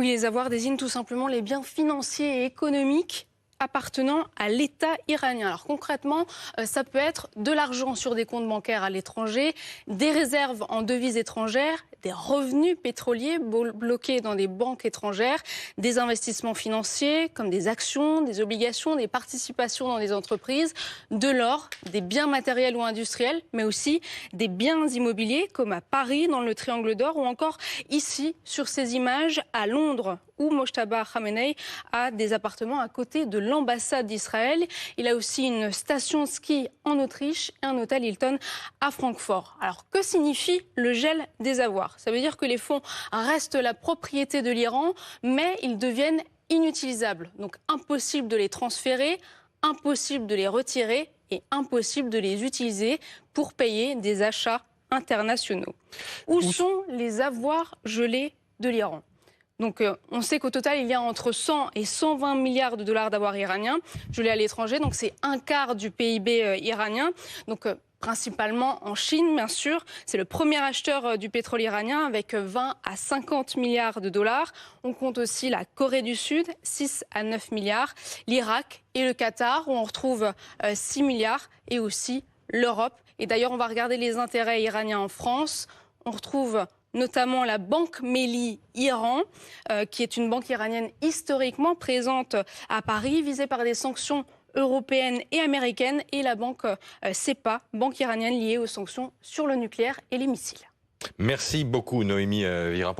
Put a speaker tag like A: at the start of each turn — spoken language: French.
A: Oui, les avoirs désignent tout simplement les biens financiers et économiques appartenant à l'État iranien. Alors concrètement, ça peut être de l'argent sur des comptes bancaires à l'étranger, des réserves en devises étrangères, des revenus pétroliers bloqués dans des banques étrangères, des investissements financiers comme des actions, des obligations, des participations dans des entreprises, de l'or, des biens matériels ou industriels, mais aussi des biens immobiliers comme à Paris dans le Triangle d'Or ou encore ici sur ces images à Londres où Mojtaba Khamenei a des appartements à côté de l'ambassade d'Israël. Il a aussi une station de ski en Autriche et un hôtel Hilton à Francfort. Alors que signifie le gel des avoirs? Ça veut dire que les fonds restent la propriété de l'Iran, mais ils deviennent inutilisables. Donc impossible de les transférer, impossible de les retirer et impossible de les utiliser pour payer des achats internationaux. Où sont les avoirs gelés de l'Iran? Donc on sait qu'au total, il y a entre 100 et 120 milliards de dollars d'avoirs iraniens gelés à l'étranger. Donc c'est un quart du PIB iranien. Donc principalement en Chine, bien sûr. C'est le premier acheteur du pétrole iranien avec 20 à 50 milliards de dollars. On compte aussi la Corée du Sud, 6 à 9 milliards, l'Irak et le Qatar, où on retrouve 6 milliards, et aussi l'Europe. Et d'ailleurs, on va regarder les intérêts iraniens en France. On retrouve notamment la banque Melli Iran, qui est une banque iranienne historiquement présente à Paris, visée par des sanctions européennes et américaines, et la banque CEPA, banque iranienne liée aux sanctions sur le nucléaire et les missiles.
B: Merci beaucoup Noémie Virapon.